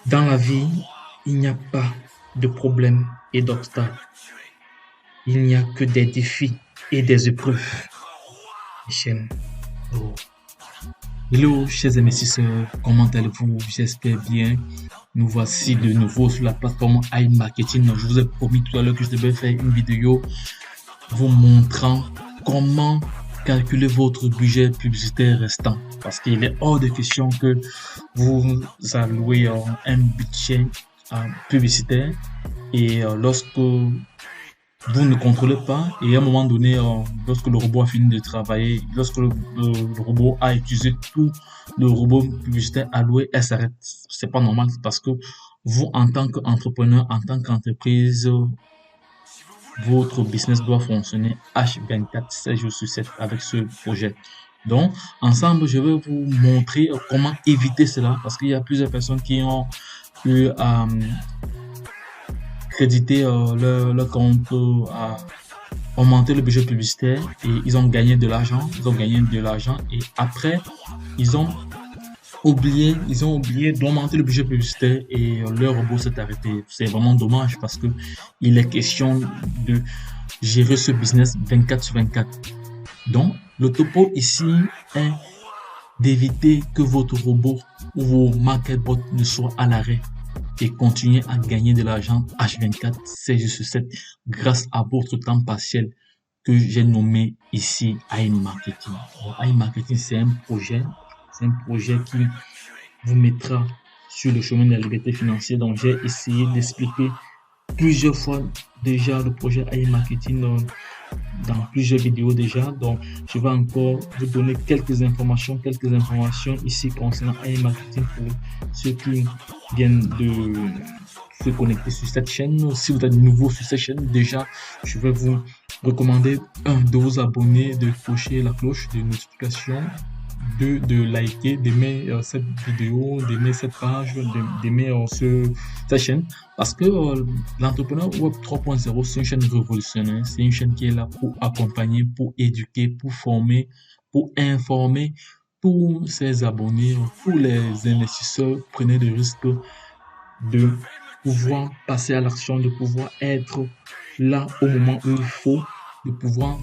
Dans la vie, il n'y a pas de problème et d'obstacles. Il n'y a que des défis et des épreuves. Michel. Oh. Hello, chers investisseurs, comment allez-vous? J'espère bien. Nous voici de nouveau sur la plateforme iMarketing. Je vous ai promis tout à l'heure que je devais faire une vidéo vous montrant comment calculer votre budget publicitaire restant. Parce qu'il est hors de question que vous allouez un budget publicitaire et lorsque vous ne contrôlez pas et à un moment donné, lorsque le robot a fini de travailler, lorsque le robot a utilisé tout le robot publicitaire alloué, elle s'arrête. C'est pas normal parce que vous, en tant qu'entrepreneur, en tant qu'entreprise, votre business doit fonctionner H24, 7 jours sur 7 avec ce projet. Donc, ensemble, je vais vous montrer comment éviter cela parce qu'il y a plusieurs personnes qui ont eu à créditer leur compte à augmenter le budget publicitaire et ils ont gagné de l'argent, et après, ils ont ils ont oublié d'augmenter le budget publicitaire et leur robot s'est arrêté. C'est vraiment dommage parce que il est question de gérer ce business 24 sur 24. Donc, le topo ici est d'éviter que votre robot ou vos marketbots ne soient à l'arrêt et continuer à gagner de l'argent H24, 7 jours sur 7 grâce à votre temps partiel que j'ai nommé ici iMarketing. iMarketing, c'est un projet qui vous mettra sur le chemin de la liberté financière. Donc, j'ai essayé d'expliquer plusieurs fois déjà le projet iMarketing dans plusieurs vidéos déjà. Donc, je vais encore vous donner quelques informations ici concernant iMarketing pour ceux qui viennent de se connecter sur cette chaîne. Si vous êtes nouveau sur cette chaîne, déjà, je vais vous recommander de vous abonner, de cocher la cloche de notification, de liker, d'aimer cette vidéo, d'aimer cette page, d'aimer cette chaîne. Parce que l'entrepreneur Web 3.0, c'est une chaîne révolutionnaire. C'est une chaîne qui est là pour accompagner, pour éduquer, pour former, pour informer tous ses abonnés, tous les investisseurs. Prenez le risque de pouvoir passer à l'action, de pouvoir être là au moment où il faut, de pouvoir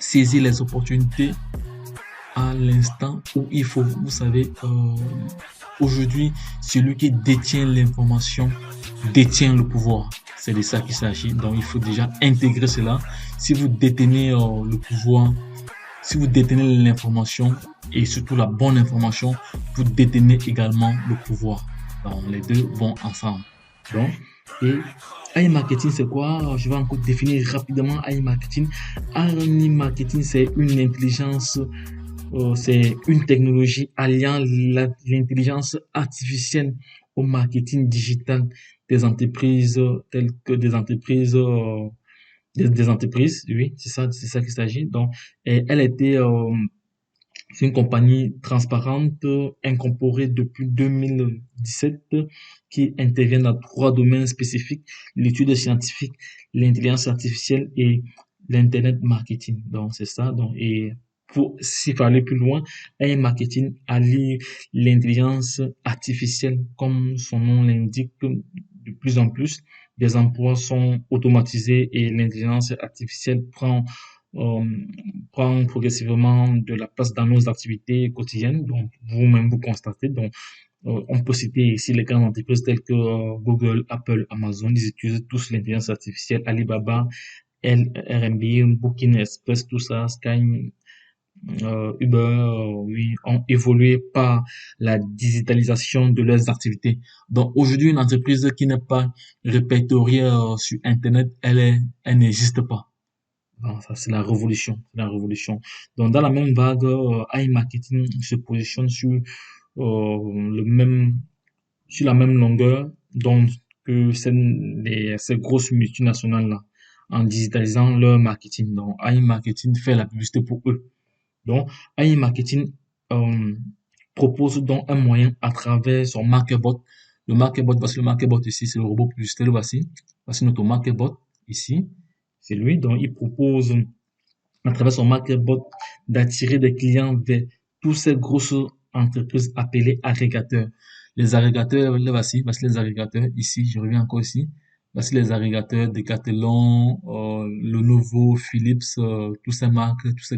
saisir les opportunités à l'instant où il faut. Vous savez, aujourd'hui, celui qui détient l'information détient le pouvoir. C'est de ça qu'il s'agit. Donc, il faut déjà intégrer cela. Si vous détenez le pouvoir, si vous détenez l'information et surtout la bonne information, vous détenez également le pouvoir. Donc, les deux vont ensemble. Donc, et iMarketing, c'est quoi? Je vais encore définir rapidement iMarketing. iMarketing, c'est une intelligence c'est une technologie alliant l'intelligence artificielle au marketing digital des entreprises telles que des entreprises, oui, c'est ça qu'il s'agit. Donc, elle était c'est une compagnie transparente, incorporée depuis 2017, qui intervient dans trois domaines spécifiques: l'étude scientifique, l'intelligence artificielle et l'internet marketing. Donc, c'est ça. Donc, et pour s'il faut aller plus loin, AI Marketing allie l'intelligence artificielle, comme son nom l'indique, de plus en plus. Des emplois sont automatisés et l'intelligence artificielle euh, prend progressivement de la place dans nos activités quotidiennes. Donc, vous-même, vous constatez. Donc, on peut citer ici les grandes entreprises telles que Google, Apple, Amazon. Ils utilisent tous l'intelligence artificielle. Alibaba, Airbnb, Booking Express, tout ça, Sky, Uber, oui, ont évolué par la digitalisation de leurs activités. Donc aujourd'hui, une entreprise qui n'est pas répertoriée sur Internet, elle n'existe pas. Donc, ça, c'est la révolution, c'est la révolution. Donc dans la même vague, iMarketing se positionne le même, sur la même longueur donc que ces grosses multinationales là, en digitalisant leur marketing. Donc iMarketing fait la publicité pour eux. Donc, AI Marketing euh, propose donc un moyen à travers son marketbot. Voici le marketbot ici, c'est le robot publicitaire, voici notre marketbot ici, c'est lui. Donc, il propose à travers son marketbot d'attirer des clients vers toutes ces grosses entreprises appelées agrégateurs. Les agrégateurs, là, voici les agrégateurs. Ici, je reviens encore ici. Voici les agrégateurs Decathlon, Lenovo, Philips, toutes ces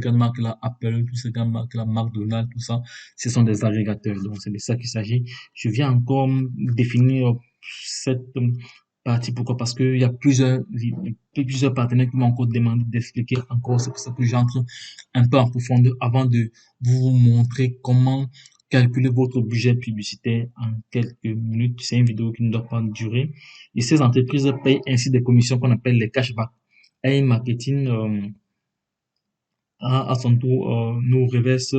grandes marques-là, Apple, toutes ces grandes marques-là, McDonald's, tout ça, ce sont des agrégateurs. Donc, c'est de ça qu'il s'agit. Je viens encore définir cette partie. Pourquoi? Parce qu'il y a plusieurs partenaires qui m'ont encore demandé d'expliquer encore. C'est pour ça que j'entre un peu en profondeur avant de vous montrer comment calculer votre budget publicitaire en quelques minutes. C'est une vidéo qui ne doit pas durer. Et ces entreprises payent ainsi des commissions qu'on appelle les cashbacks. Et marketing, à son tour, nous reverse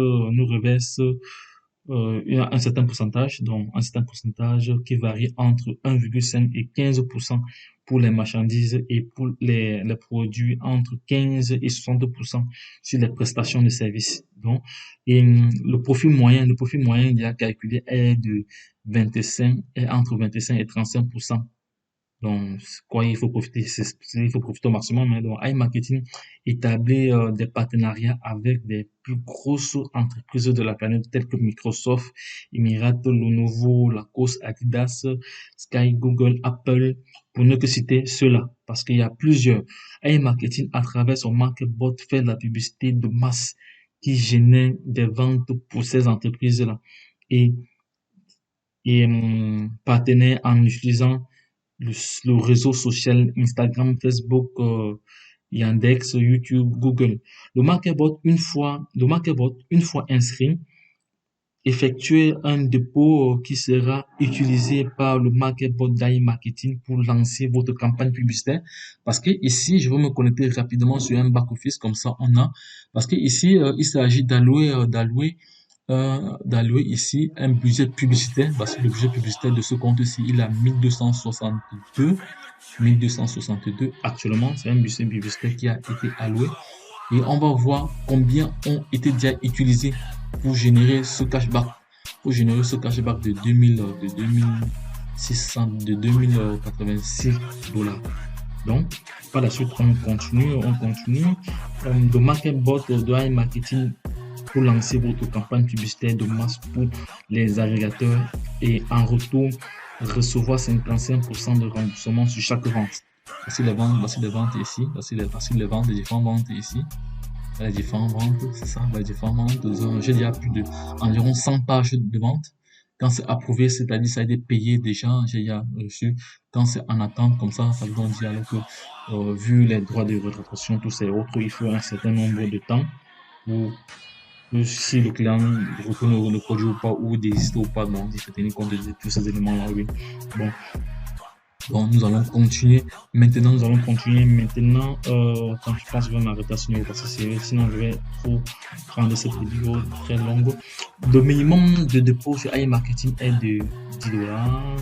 un certain pourcentage, donc un certain pourcentage qui varie entre 1,5 et 15% pour les marchandises et pour les produits entre 15 et 60% sur les prestations de services. Donc, et le profit moyen il y a calculé est de 25, est entre 25 et 35%. Donc, quoi, il faut profiter au maximum. Hein. Donc, iMarketing établit des partenariats avec des plus grosses entreprises de la planète telles que Microsoft, Emirates, Lenovo, Lacoste, Adidas, Sky, Google, Apple, pour ne que citer ceux-là. Parce qu'il y a plusieurs. iMarketing, à travers son marketbot, fait de la publicité de masse qui génère des ventes pour ces entreprises-là. Et, partenaire en utilisant le réseau social Instagram, Facebook, Yandex, YouTube, Google. Le marketbot, une fois inscrit, effectue un dépôt qui sera utilisé par le marketbot d'iMarketing pour lancer votre campagne publicitaire. Parce que ici, je vais me connecter rapidement sur un back-office, comme ça on a. Parce que ici, il s'agit d'allouer ici un budget publicitaire, parce que le budget publicitaire de ce compte-ci, il a 1262 actuellement, c'est un budget publicitaire qui a été alloué, et on va voir combien ont été déjà utilisés pour générer ce cashback, de 2086 dollars. Donc, par la suite, on continue. Le marketbot de iMarketing pour lancer votre campagne publicitaire de masse pour les agrégateurs et en retour recevoir 55% de remboursement sur chaque vente. Voici les ventes ici, voici les différentes ventes ici. Les différentes ventes, c'est ça, les différentes ventes. J'ai déjà plus de environ 100 pages de vente. Quand c'est approuvé, c'est-à-dire ça a été payé déjà, j'ai déjà reçu. Quand c'est en attente, comme ça veut dire alors que vu les droits de rétractation, tous ces autres, il faut un certain nombre de temps pour si le client retourne le produit ou pas, ou désiste ou pas, donc il faut tenir compte de tous ces éléments-là, oui. Bon, nous allons continuer. Maintenant, quand je pense que je vais m'arrêter à ce niveau parce que sinon je vais trop rendre cette vidéo très longue. Le minimum de dépôt sur iMarketing est de 10 dollars.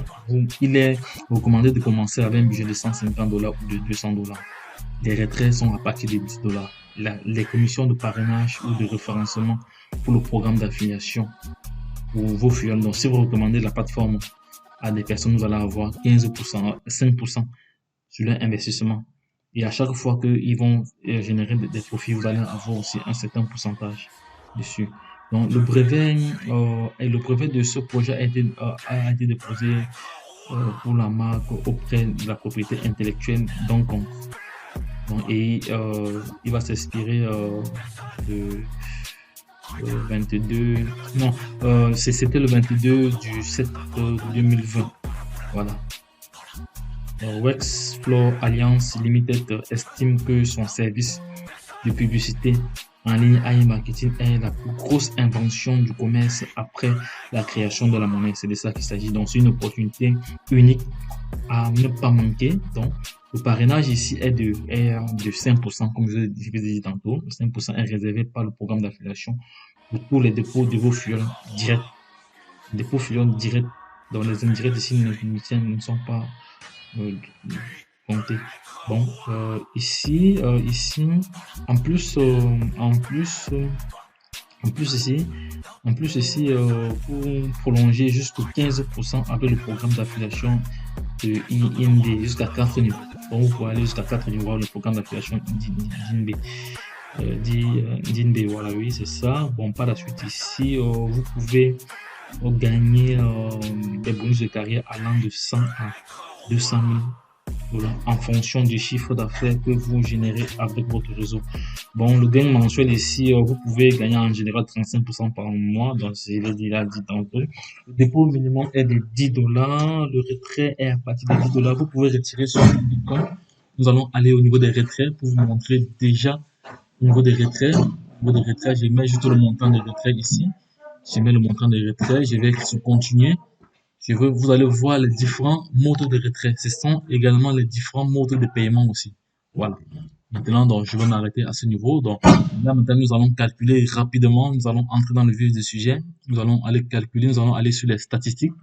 Il est recommandé de commencer avec un budget de 150 dollars ou de 200 dollars. Les retraits sont à partir de 10 dollars. Les commissions de parrainage ou de référencement pour le programme d'affiliation pour vos filiales. Donc, si vous recommandez la plateforme à des personnes, vous allez avoir 15%, 5% sur leur investissement. Et à chaque fois qu'ils vont générer des profits, vous allez avoir aussi un certain pourcentage dessus. Donc, le brevet de ce projet a été déposé pour la marque auprès de la propriété intellectuelle d'Hong et il va s'inspirer de 22, non, c'était le 22 du 7 2020. Voilà. Wexflow Alliance Limited estime que son service de publicité en ligne iMarketing est la plus grosse invention du commerce après la création de la monnaie. C'est de ça qu'il s'agit. Donc, c'est une opportunité unique à ne pas manquer. Donc, le parrainage ici est de 5%, comme je vous ai dit tantôt. Le 5% est réservé par le programme d'affiliation pour les dépôts de vos filiales directs. Dépôts filiales directs. Donc, les indirects ici ne sont pas comptés. Bon, ici, en plus ici, pour prolonger jusqu'au 15% avec le programme d'affiliation de INB jusqu'à 4 niveaux. Donc, vous pouvez aller jusqu'à 4 niveaux le programme d'affiliation d'INB. Voilà, oui, c'est ça. Bon, par la suite, ici, vous pouvez gagner des bonus de carrière allant de 100 à 200 000 $ en fonction du chiffre d'affaires que vous générez avec votre réseau. Bon, le gain mensuel ici, vous pouvez gagner en général 35% par mois, donc c'est déjà dit tantôt. Le dépôt minimum est de 10 $, le retrait est à partir de 10 $. Vous pouvez retirer sur le Bitcoin. Nous allons aller au niveau des retraits pour vous montrer déjà au niveau des retraits. Au niveau des retraits, je mets juste le montant des retraits ici. Je mets le montant des retraits, je vais sur continuer. Vous allez voir les différents modes de retrait. Ce sont également les différents modes de paiement aussi. Voilà. Maintenant, donc, je vais m'arrêter à ce niveau. Donc, là, maintenant, nous allons calculer rapidement. Nous allons entrer dans le vif du sujet. Nous allons aller calculer. Nous allons aller sur les statistiques.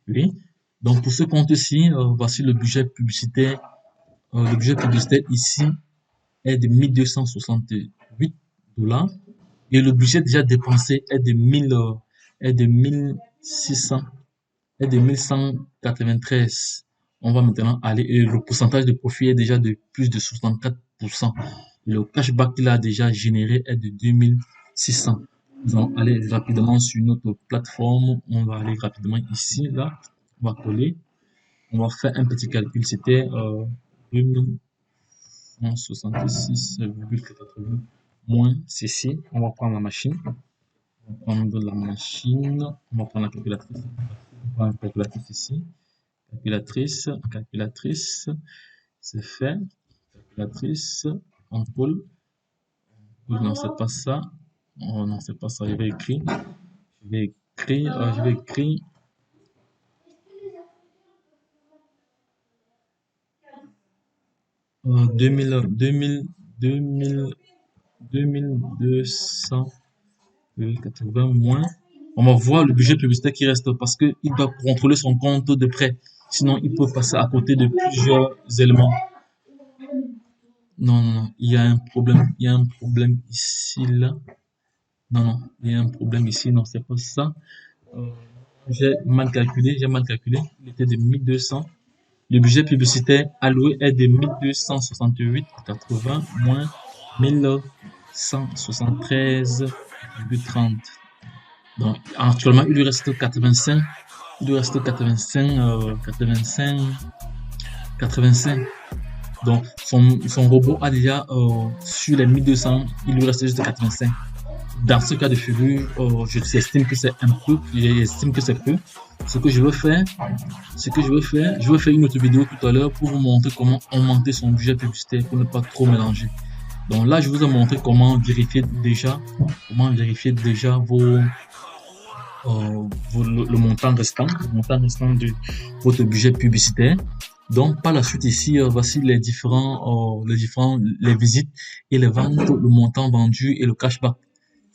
Oui. Donc, pour ce compte-ci, voici le budget publicitaire. Le budget publicitaire ici est de 1268 $. Et le budget déjà dépensé est de 1600 est de 1193. On va maintenant aller, et le pourcentage de profit est déjà de plus de 64%. Le cashback qu'il a déjà généré est de 2600. Nous allons aller rapidement sur notre plateforme. On va aller rapidement ici, là. On va coller. On va faire un petit calcul. C'était 2166,80 moins ceci. On va prendre la machine. On va prendre la machine. On va prendre la calculatrice. On prend la calculatrice ici. Calculatrice, c'est fait. Calculatrice, on colle. Non, c'est pas ça. Oh non, c'est pas ça. Je vais écrire. Je vais écrire 2280 moins. On va voir le budget publicitaire qui reste parce qu'il doit contrôler son compte de prêt. Sinon, il peut passer à côté de plusieurs éléments. Non, non, non, il y a un problème. Il y a un problème ici, là. Non, non, il y a un problème ici. Non, c'est pas ça. Euh, j'ai mal calculé. Il était de 1200. Le budget publicitaire alloué est de 1268,80 moins 1173,30. Donc, actuellement, il lui reste 85. Il lui reste 85. Donc, son robot a déjà, sur les 1200, il lui reste juste 85. Dans ce cas de figure, j'estime que c'est un peu, j'estime que c'est peu. Ce que je veux faire, je vais faire une autre vidéo tout à l'heure pour vous montrer comment augmenter son budget publicitaire pour ne pas trop mélanger. Donc là, je vous ai montré comment vérifier déjà le montant restant, de votre budget publicitaire. Donc, par la suite ici, voici les visites et les ventes, le montant vendu et le cashback.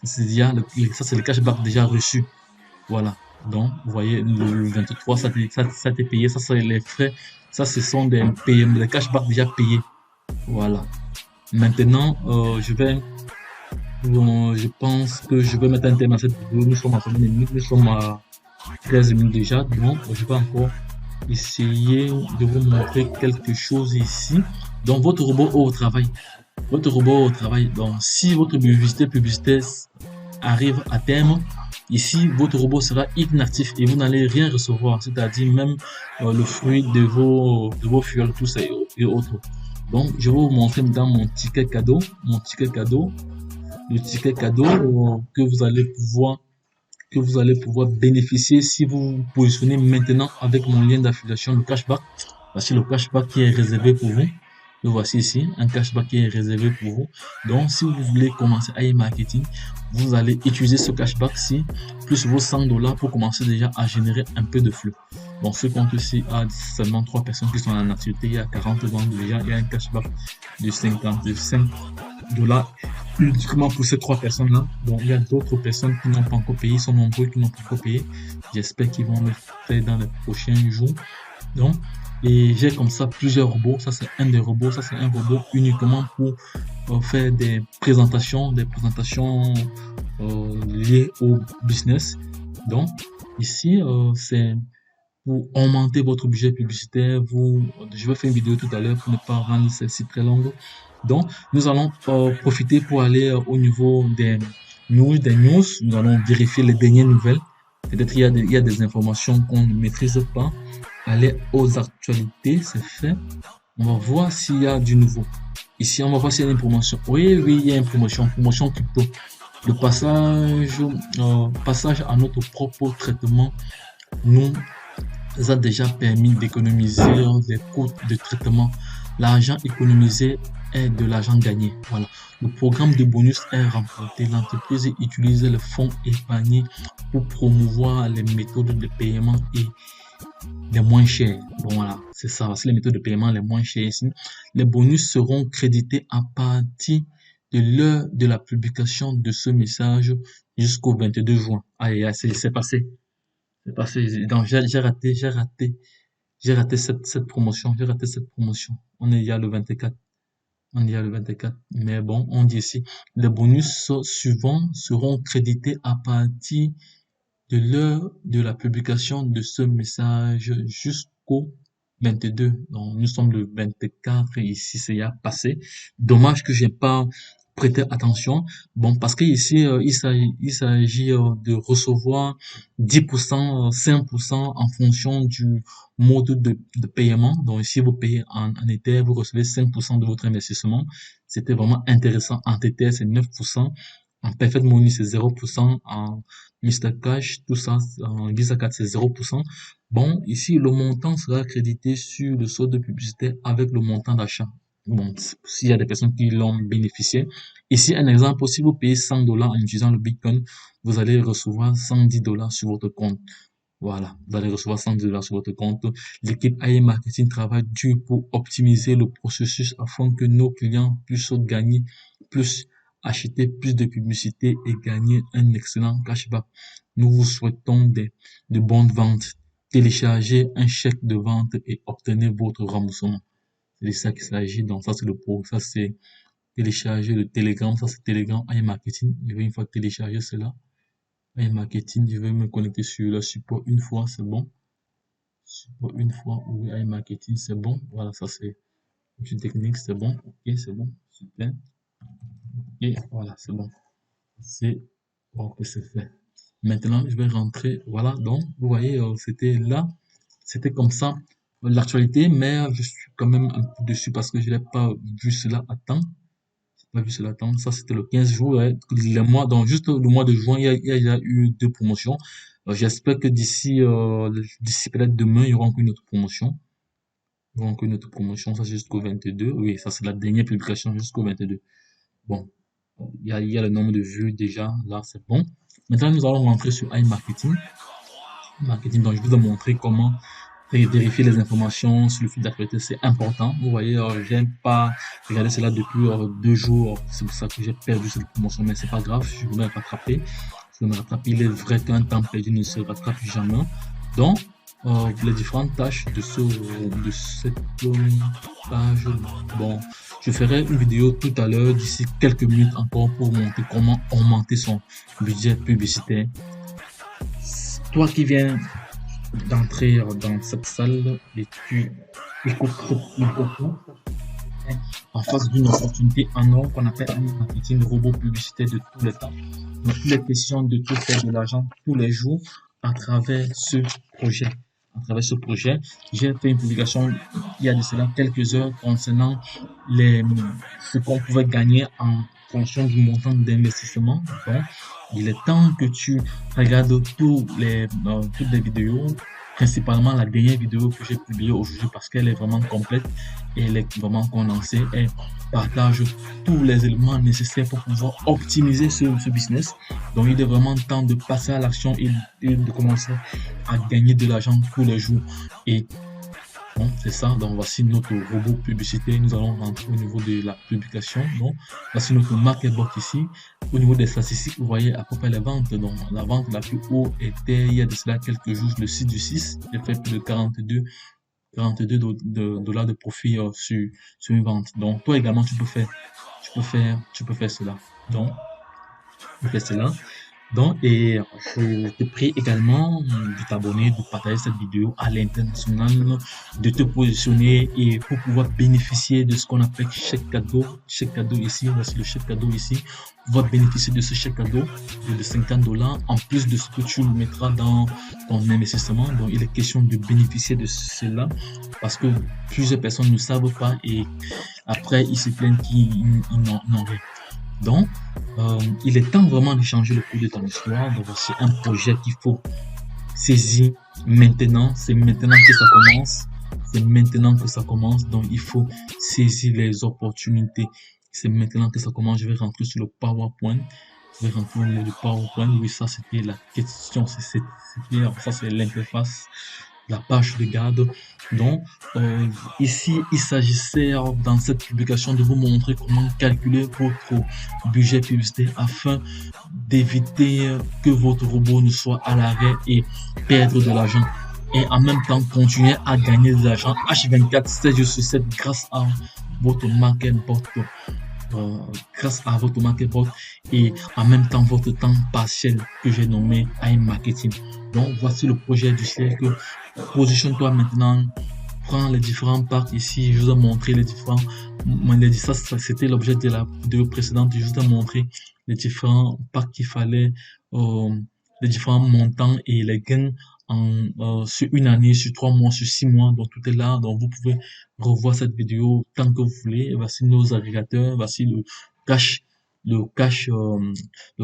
Ça, c'est le cashback déjà reçu. Voilà. Donc, vous voyez, le 23, ça t'est payé. Ça, c'est les frais. Ça, ce sont des cashbacks déjà payés. Voilà. Maintenant, je pense que je vais mettre un thème à cette vidéo. Nous sommes à 30 minutes. Nous sommes à 13 minutes déjà. Donc, je vais encore essayer de vous montrer quelque chose ici. Donc, votre robot au travail. Donc, si votre publicité arrive à terme, ici, votre robot sera inactif et vous n'allez rien recevoir, c'est-à-dire même le fruit de vos fuels, tout ça et autres. Donc, je vais vous montrer dans mon ticket cadeau, le ticket cadeau que vous allez pouvoir bénéficier si vous vous positionnez maintenant avec mon lien d'affiliation, le cashback. Voici le cashback qui est réservé pour vous. Le voici ici, un cashback qui est réservé pour vous. Donc, si vous voulez commencer à e-marketing, vous allez utiliser ce cashback-ci, plus vos 100 $ pour commencer déjà à générer un peu de flux. Bon, ce compte-ci a seulement 3 personnes qui sont en activité. Il y a 40 ventes déjà. Il y a un cashback de 5 $ uniquement pour ces 3 personnes-là. Donc, il y a d'autres personnes qui n'ont pas encore payé, ils sont nombreux qui n'ont pas encore payé. J'espère qu'ils vont le faire dans les prochains jours. Donc, et j'ai comme ça plusieurs robots. Ça, c'est un des robots. Ça, c'est un robot uniquement pour faire des présentations liées au business. Donc, ici, c'est pour augmenter votre budget publicitaire. Je vais faire une vidéo tout à l'heure pour ne pas rendre celle-ci très longue. Donc, nous allons profiter pour aller au niveau des news. Nous allons vérifier les dernières nouvelles. Peut-être il y a des informations qu'on ne maîtrise pas. Aller aux actualités, c'est fait. On va voir s'il y a du nouveau. Ici, on va voir s'il y a une promotion. Oui, oui, il y a une promotion. Promotion crypto. Le passage à notre propre traitement nous a déjà permis d'économiser les coûts de traitement. L'argent économisé est de l'argent gagné. Voilà. Le programme de bonus est remporté. L'entreprise utilise les fonds épargnés pour promouvoir les méthodes de paiement et les moins chères. Bon, voilà, c'est ça. C'est les méthodes de paiement les moins chères ici. Les bonus seront crédités à partir de l'heure de la publication de ce message jusqu'au 22 juin. Aïe, c'est passé. C'est passé. Donc, j'ai raté cette promotion. J'ai raté cette promotion. On est déjà le 24. On est déjà le 24. Mais bon, on dit ici, les bonus suivants seront crédités à partir de l'heure de la publication de ce message jusqu'au 22. Donc, nous sommes le 24 et ici, c'est déjà passé. Dommage que j'ai pas prêté attention. Bon, parce que ici, il s'agit de recevoir 10%, 5% en fonction du mode de paiement. Donc, si vous payez en Ether, vous recevez 5% de votre investissement. C'était vraiment intéressant. En Tether, c'est 9%. En Perfect Money, c'est 0%. En Mr. Cash, tout ça, en Visa Card, c'est 0%. Bon, ici, le montant sera crédité sur le solde publicitaire avec le montant d'achat. Bon, s'il y a des personnes qui l'ont bénéficié. Ici, un exemple, si vous payez $100 en utilisant le Bitcoin, vous allez recevoir $110 sur votre compte. Voilà, vous allez recevoir $110 sur votre compte. L'équipe AI Marketing travaille dur pour optimiser le processus afin que nos clients puissent gagner plus, acheter plus de publicité et gagner un excellent cashback. Nous vous souhaitons de bonnes ventes. Téléchargez un chèque de vente et obtenez votre remboursement. C'est de ça qu'il s'agit. Donc ça c'est ça c'est télécharger le Telegram. Ça c'est Telegram AI Marketing. Je vais une fois télécharger cela. AI Marketing, je vais me connecter sur le support une fois, c'est bon. Support une fois, oui, AI Marketing, c'est bon. Voilà, ça c'est une technique, c'est bon. Ok, c'est bon, super. Et voilà, c'est bon. C'est bon que c'est fait. Maintenant, je vais rentrer. Voilà, donc, vous voyez, c'était là. C'était comme ça l'actualité, mais je suis quand même un peu dessus parce que je n'ai pas vu cela à temps. Pas vu cela à temps. Ça, c'était le 15 jours. Ouais. Les mois, donc, juste le mois de juin, il y a eu 2 promotions. J'espère que d'ici peut-être demain, il y aura encore une autre promotion. Il y aura encore une autre promotion. Ça, c'est jusqu'au 22. Oui, ça, c'est la dernière publication jusqu'au 22. Bon. Il y a le nombre de vues déjà. Là, c'est bon. Maintenant, nous allons rentrer sur iMarketing. Marketing. Donc, je vais vous montrer comment vérifier les informations sur le fil d'actualité. C'est important. Vous voyez, j'aime pas regarder cela depuis 2 jours. C'est pour ça que j'ai perdu cette promotion. Mais c'est pas grave. Je vais me rattraper. Je vais me rattraper. Il est vrai qu'un temps perdu ne se rattrape jamais. Donc, les différentes tâches de cette page. Bon, je ferai une vidéo tout à l'heure d'ici quelques minutes encore pour montrer comment augmenter son budget publicitaire. Toi qui viens d'entrer dans cette salle et tu écoutes en face d'une opportunité en or qu'on appelle un marketing robot publicitaire de tous les temps. Donc, il est question de tout faire de l'argent tous les jours à travers ce projet. J'ai fait une publication il y a de cela quelques heures concernant ce qu'on pouvait gagner en fonction du montant d'investissement. Donc, il est temps que tu regardes toutes les vidéos, principalement la dernière vidéo que j'ai publiée aujourd'hui parce qu'elle est vraiment complète et elle est vraiment condensée. Elle partage tous les éléments nécessaires pour pouvoir optimiser ce business. Donc, il est vraiment temps de passer à l'action et de commencer à gagner de l'argent tous les jours. Et bon, c'est ça. Donc, voici notre robot publicitaire. Nous allons rentrer au niveau de la publication. Donc, voici notre marketbox ici. Au niveau des statistiques, vous voyez à peu près les ventes. Donc, la vente la plus haute était il y a de cela quelques jours, le 6 du 6. J'ai fait plus de 42 dollars de profit sur une vente. Donc, toi également, tu peux faire cela. Donc, tu fais cela. Donc, et je te prie également de t'abonner, de partager cette vidéo à l'international, de te positionner et pour pouvoir bénéficier de ce qu'on appelle chèque cadeau. Chèque cadeau ici, voici le chèque cadeau ici. pouvoir bénéficier de ce chèque cadeau de 50 $, en plus de ce que tu mettras dans ton investissement. Donc, il est question de bénéficier de cela parce que plusieurs personnes ne savent pas et après, ils se plaignent qu'ils n'ont rien. Donc, il est temps vraiment de changer le cours de ton histoire. Donc, voici un projet qu'il faut saisir maintenant. C'est maintenant que ça commence. C'est maintenant que ça commence. Donc, il faut saisir les opportunités. C'est maintenant que ça commence. Je vais rentrer sur le PowerPoint. Je vais rentrer sur le PowerPoint. Oui, ça, c'était la question. Ça, c'est l'interface, la page de garde. Donc, ici, il s'agissait dans cette publication de vous montrer comment calculer votre budget publicitaire afin d'éviter que votre robot ne soit à l'arrêt et perdre de l'argent. Et en même temps, continuer à gagner de l'argent H24, 7 jours sur 7 grâce à votre marketbot. Grâce à votre marketbot et en même temps votre temps partiel que j'ai nommé iMarketing. Donc, voici le projet du siècle. Positionne-toi maintenant, prends les différents parcs ici. Je vous ai montré les différents. Ça, c'était l'objet de la vidéo précédente. Je vous ai montré les différents parcs qu'il fallait, les différents montants et les gains sur une année, sur 3 mois, sur 6 mois. Donc, tout est là. Donc, vous pouvez revoir cette vidéo tant que vous voulez. Voici nos agrégateurs. Voici le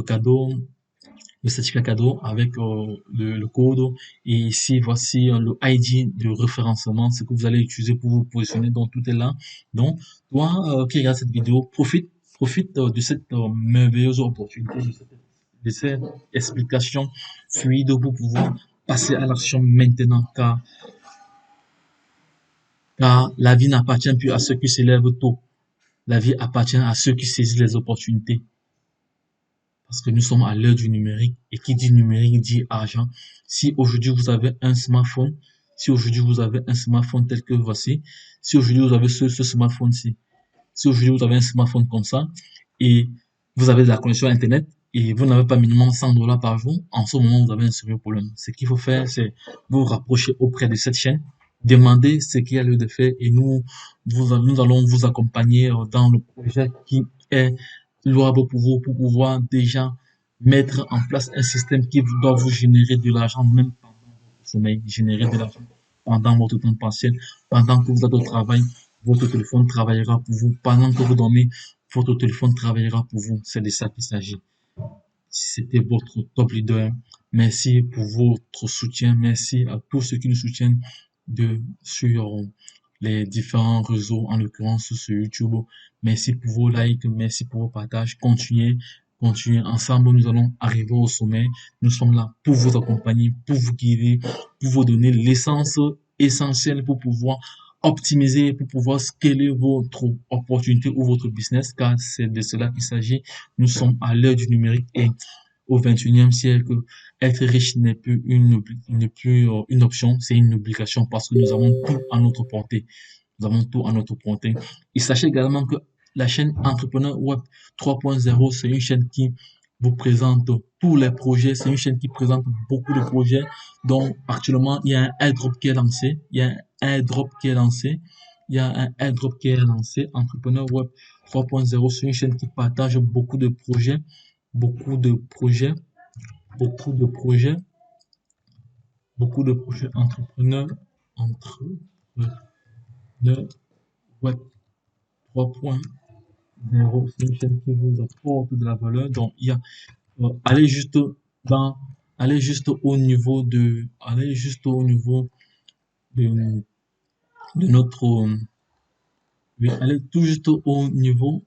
cadeau, le certificat cadeau avec le code. Et ici, voici le ID de référencement, ce que vous allez utiliser pour vous positionner. Donc, tout est là. Donc, toi qui regarde cette vidéo, profite de cette merveilleuse opportunité, de cette explication fluide pour pouvoir passer à l'action maintenant, car la vie n'appartient plus à ceux qui se lèvent tôt. La vie appartient à ceux qui saisissent les opportunités. Parce que nous sommes à l'heure du numérique et qui dit numérique dit argent. Si aujourd'hui vous avez un smartphone, tel que voici, si aujourd'hui vous avez ce smartphone-ci, si aujourd'hui vous avez un smartphone comme ça et vous avez de la connexion Internet et vous n'avez pas minimum 100 $ par jour, en ce moment vous avez un sérieux problème. Ce qu'il faut faire, c'est vous rapprocher auprès de cette chaîne, demander ce qu'il y a lieu de faire et nous allons vous accompagner dans le projet qui est louable pour vous, pour pouvoir déjà mettre en place un système qui doit vous générer de l'argent même pendant votre sommeil, générer de l'argent pendant votre temps partiel, pendant que vous êtes au travail, votre téléphone travaillera pour vous, pendant que vous dormez, votre téléphone travaillera pour vous. C'est de ça qu'il s'agit. C'était votre top leader. Merci pour votre soutien. Merci à tous ceux qui nous soutiennent sur les différents réseaux, en l'occurrence sur YouTube. Merci pour vos likes, merci pour vos partages. Continuez. Ensemble, nous allons arriver au sommet. Nous sommes là pour vous accompagner, pour vous guider, pour vous donner l'essence essentielle pour pouvoir optimiser, pour pouvoir scaler votre opportunité ou votre business, car c'est de cela qu'il s'agit. Nous sommes à l'heure du numérique et au 21e siècle, être riche n'est plus une option, c'est une obligation parce que nous avons tout à notre portée. Il s'agit également que la chaîne Entrepreneur Web 3.0, c'est une chaîne qui vous présente tous les projets, c'est une chaîne qui présente beaucoup de projets. Donc, actuellement, il y a un airdrop qui est lancé. Entrepreneur Web 3.0, c'est une chaîne qui partage beaucoup de projets beaucoup de projets entrepreneurs web 3.0. C'est une chaîne qui vous apporte de la valeur. Donc, il y a, allez juste de notre, allez tout juste au niveau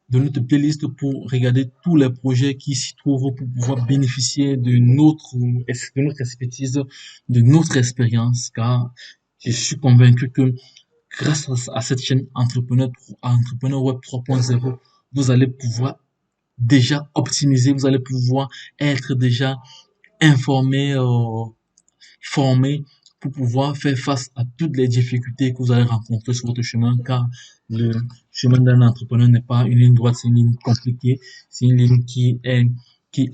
de notre playlist pour regarder tous les projets qui s'y trouvent pour pouvoir bénéficier de notre expertise, de notre expérience, car je suis convaincu que grâce à cette chaîne Entrepreneur Web 3.0, vous allez pouvoir déjà optimiser, vous allez pouvoir être déjà informé, formé pour pouvoir faire face à toutes les difficultés que vous allez rencontrer sur votre chemin, car le chemin d'un entrepreneur n'est pas une ligne droite, c'est une ligne compliquée, c'est une ligne qui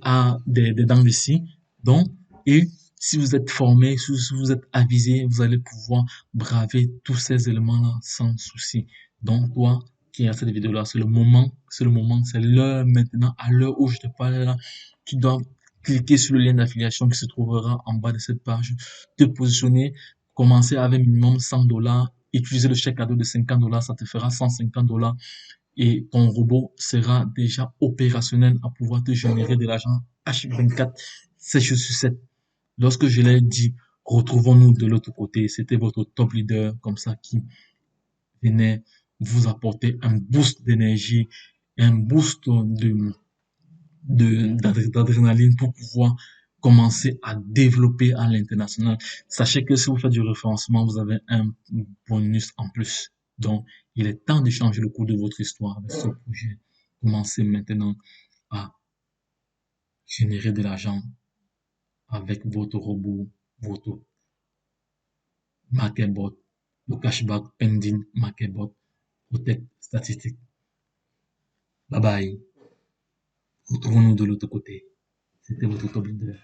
a des dents de scie. Donc, et si vous êtes formé, si vous êtes avisé, vous allez pouvoir braver tous ces éléments-là sans souci. Donc, toi qui regarde cette vidéo-là, c'est l'heure maintenant, à l'heure où je te parle là, tu dois cliquer sur le lien d'affiliation qui se trouvera en bas de cette page, te positionner, commencer avec minimum $100, utiliser le chèque cadeau de $50, ça te fera $150 et ton robot sera déjà opérationnel à pouvoir te générer de l'argent H24, 7 jours sur 7. Lorsque je l'ai dit, retrouvons-nous de l'autre côté, c'était votre top leader comme ça qui venait vous apporter un boost d'énergie, un boost d'adrénaline pour pouvoir commencer à développer à l'international. Sachez que si vous faites du référencement, vous avez un bonus en plus. Donc, il est temps de changer le cours de votre histoire avec ce projet. Commencez maintenant à générer de l'argent avec votre robot, votre MarketBot, le cashback pending MarketBot, Protect Statistique. Bye bye. Retrouvons-nous de l'autre côté. C'était votre top leader.